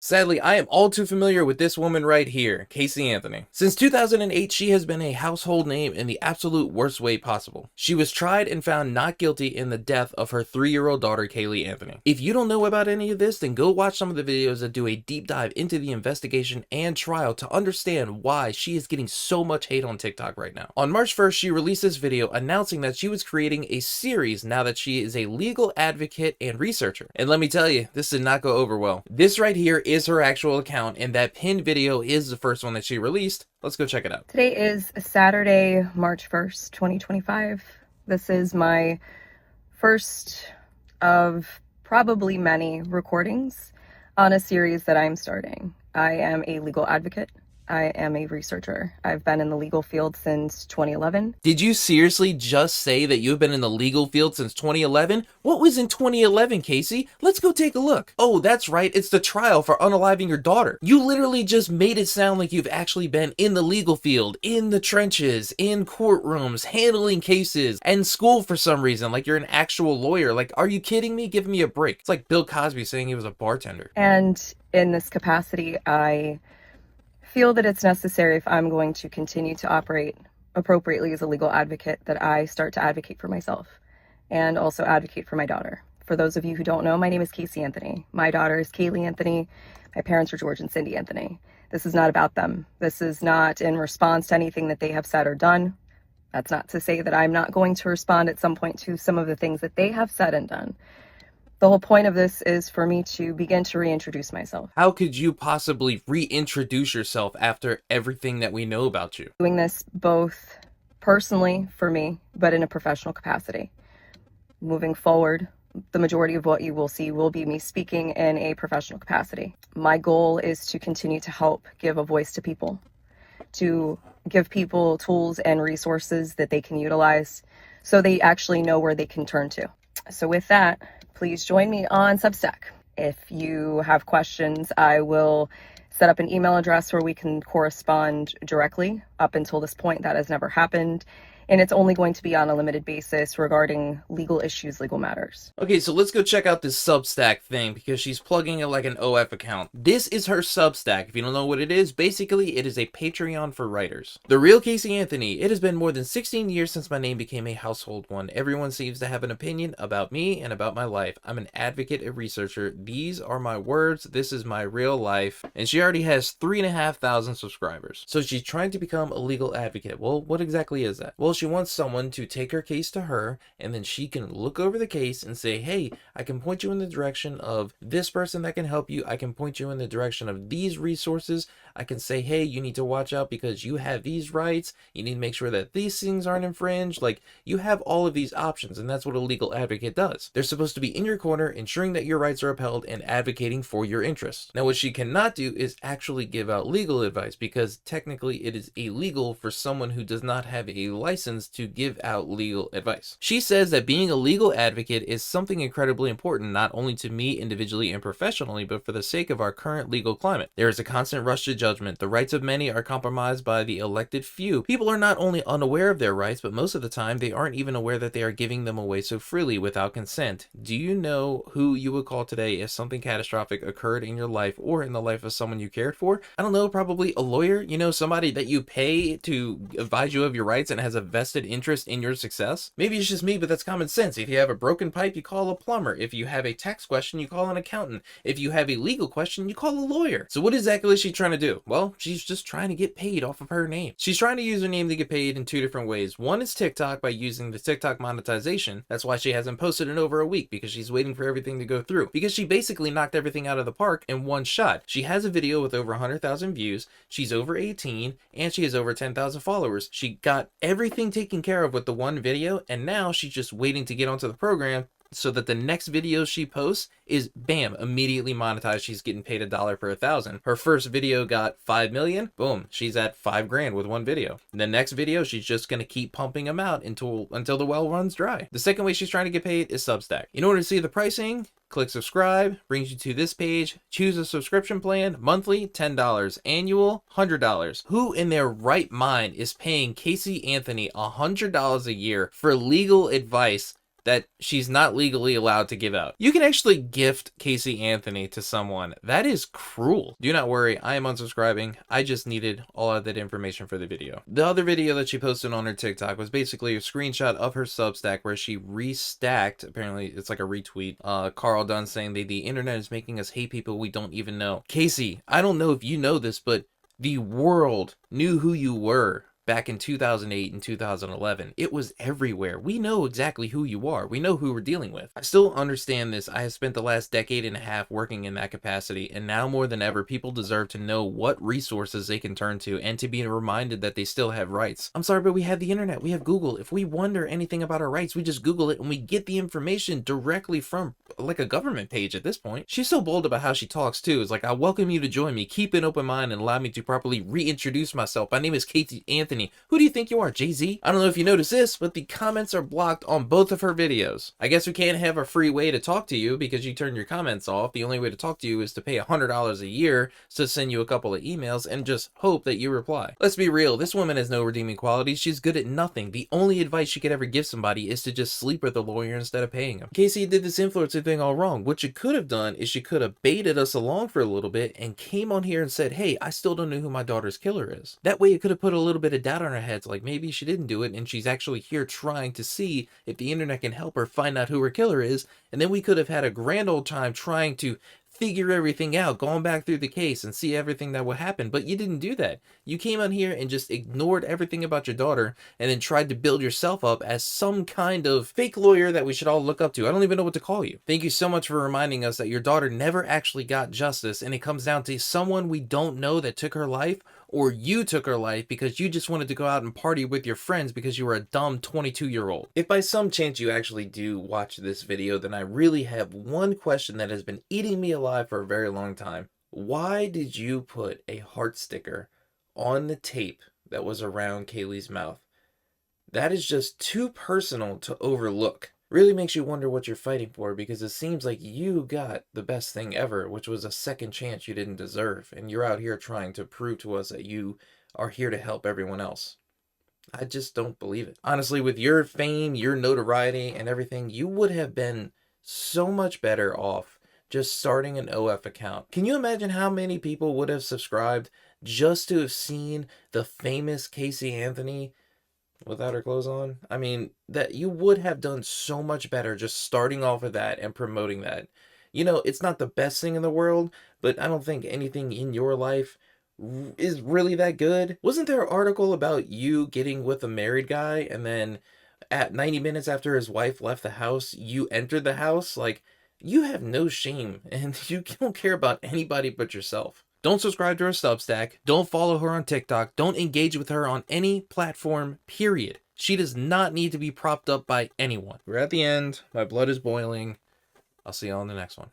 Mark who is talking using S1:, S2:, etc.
S1: Sadly, I am all too familiar with this woman right here, Casey Anthony. Since 2008, she has been a household name in the absolute worst way possible. She was tried and found not guilty in the death of her 3-year-old daughter, Caylee Anthony. If you don't know about any of this, then go watch some of the videos that do a deep dive into the investigation and trial to understand why she is getting so much hate on TikTok right now. On March 1st, she released this video announcing that she was creating a series now that she is a legal advocate and researcher. And let me tell you, this did not go over well. This right here is her actual account, and that pinned video is the first one that she released. Let's go check it out.
S2: Today is Saturday, March 1st, 2025. This is my first of probably many recordings on a series that I'm starting. I am a legal advocate. I am a researcher. I've been in the legal field since 2011.
S1: Did you seriously just say that you've been in the legal field since 2011? What was in 2011, Casey? Let's go take a look. Oh, that's right. It's the trial for unaliving your daughter. You literally just made it sound like you've actually been in the legal field, in the trenches, in courtrooms, handling cases, and school for some reason, like you're an actual lawyer. Like, are you kidding me? Give me a break. It's like Bill Cosby saying he was a bartender.
S2: And in this capacity, I feel that it's necessary, if I'm going to continue to operate appropriately as a legal advocate, that I start to advocate for myself and also advocate for my daughter. For those of you who don't know, my name is Casey Anthony. My daughter is Caylee Anthony. My parents are George and Cindy Anthony. This is not about them. This is not in response to anything that they have said or done. That's not to say that I'm not going to respond at some point to some of the things that they have said and done. The whole point of this is for me to begin to reintroduce myself.
S1: How could you possibly reintroduce yourself after everything that we know about you?
S2: Doing this both personally for me, but in a professional capacity. Moving forward, the majority of what you will see will be me speaking in a professional capacity. My goal is to continue to help give a voice to people, to give people tools and resources that they can utilize so they actually know where they can turn to. So with that, please join me on Substack. If you have questions, I will set up an email address where we can correspond directly. Up until this point, that has never happened. And it's only going to be on a limited basis regarding legal issues, legal matters.
S1: Okay, so let's go check out this Substack thing because she's plugging it like an OF account. This is her Substack. If you don't know what it is, basically it is a Patreon for writers. The real Casey Anthony. It has been more than 16 years since my name became a household one. Everyone seems to have an opinion about me and about my life. I'm an advocate, a researcher. These are my words. This is my real life. And she already has 3,500 subscribers. So she's trying to become a legal advocate. Well, what exactly is that? Well, she wants someone to take her case to her, and then she can look over the case and say, hey, I can point you in the direction of this person that can help you. I can point you in the direction of these resources. I can say, hey, you need to watch out because you have these rights. You need to make sure that these things aren't infringed. Like, you have all of these options, and that's what a legal advocate does. They're supposed to be in your corner, ensuring that your rights are upheld and advocating for your interests. Now, what she cannot do is actually give out legal advice because technically it is illegal for someone who does not have a license to give out legal advice. She says that being a legal advocate is something incredibly important, not only to me individually and professionally, but for the sake of our current legal climate. There is a constant rush to judgment. The rights of many are compromised by the elected few. People are not only unaware of their rights, but most of the time they aren't even aware that they are giving them away so freely without consent. Do you know who you would call today if something catastrophic occurred in your life or in the life of someone you cared for? I don't know, probably a lawyer, somebody that you pay to advise you of your rights and has a vested interest in your success. Maybe it's just me, but that's common sense. If you have a broken pipe, you call a plumber. If you have a tax question, you call an accountant. If you have a legal question, you call a lawyer. So what exactly is she trying to do? Well, she's just trying to get paid off of her name. She's trying to use her name to get paid in two different ways. One is TikTok by using the TikTok monetization. That's why she hasn't posted in over a week, because she's waiting for everything to go through. Because she basically knocked everything out of the park in one shot. She has a video with over 100,000 views. She's over 18 and she has over 10,000 followers. She got everything taken care of with the one video, and now she's just waiting to get onto the program so that the next video she posts is bam, immediately monetized. She's getting paid $1 per 1,000. Her first video got 5 million. Boom, she's at 5 grand with one video. The next video, she's just gonna keep pumping them out until the well runs dry. The second way she's trying to get paid is Substack. In order to see the pricing, click subscribe, brings you to this page. Choose a subscription plan, monthly $10, annual $100. Who in their right mind is paying Casey Anthony $100 a year for legal advice that she's not legally allowed to give out. You can actually gift Casey Anthony to someone. That is cruel. Do not worry, I am unsubscribing. I just needed all of that information for the video. The other video that she posted on her TikTok was basically a screenshot of her Substack where she restacked, apparently it's like a retweet, Carl Dunn saying that the internet is making us hate people we don't even know. Casey, I don't know if you know this, but the world knew who you were back in 2008 and 2011. It was everywhere. We know exactly who you are. We know who we're dealing with. I still understand this. I have spent the last decade and a half working in that capacity, and now more than ever, people deserve to know what resources they can turn to and to be reminded that they still have rights. I'm sorry, but we have the internet. We have Google. If we wonder anything about our rights, we just Google it and we get the information directly from like a government page at this point. She's so bold about how she talks too. It's like, I welcome you to join me. Keep an open mind and allow me to properly reintroduce myself. My name is Casey Anthony. Who do you think you are, Jay-Z? I don't know if you noticed this, but the comments are blocked on both of her videos. I guess we can't have a free way to talk to you because you turn your comments off. The only way to talk to you is to pay $100 a year to send you a couple of emails and just hope that you reply. Let's be real, this woman has no redeeming qualities. She's good at nothing. The only advice she could ever give somebody is to just sleep with a lawyer instead of paying him. Casey did this influencer thing all wrong. What she could have done is she could have baited us along for a little bit and came on here and said, hey, I still don't know who my daughter's killer is. That way it could have put a little bit of doubt on her heads, like maybe she didn't do it and she's actually here trying to see if the internet can help her find out who her killer is, and then we could have had a grand old time trying to figure everything out, going back through the case and see everything that would happen. But you didn't do that. You came on here and just ignored everything about your daughter and then tried to build yourself up as some kind of fake lawyer that we should all look up to. I don't even know what to call you. Thank you so much for reminding us that your daughter never actually got justice, and it comes down to someone we don't know that took her life, or you took her life because you just wanted to go out and party with your friends because you were a dumb 22-year-old. If by some chance you actually do watch this video, then I really have one question that has been eating me alive for a very long time. Why did you put a heart sticker on the tape that was around Caylee's mouth? That is just too personal to overlook. Really makes you wonder what you're fighting for, because it seems like you got the best thing ever, which was a second chance you didn't deserve, and you're out here trying to prove to us that you are here to help everyone else. I just don't believe it. Honestly, with your fame, your notoriety, and everything, you would have been so much better off just starting an OF account. Can you imagine how many people would have subscribed just to have seen the famous Casey Anthony without her clothes on? I mean, that you would have done so much better just starting off with that and promoting that. You know, it's not the best thing in the world, but I don't think anything in your life is really that good. Wasn't there an article about you getting with a married guy and then at 90 minutes after his wife left the house, you entered the house? Like, you have no shame and you don't care about anybody but yourself. Don't subscribe to her Substack. Don't follow her on TikTok. Don't engage with her on any platform, period. She does not need to be propped up by anyone. We're at the end. My blood is boiling. I'll see you on the next one.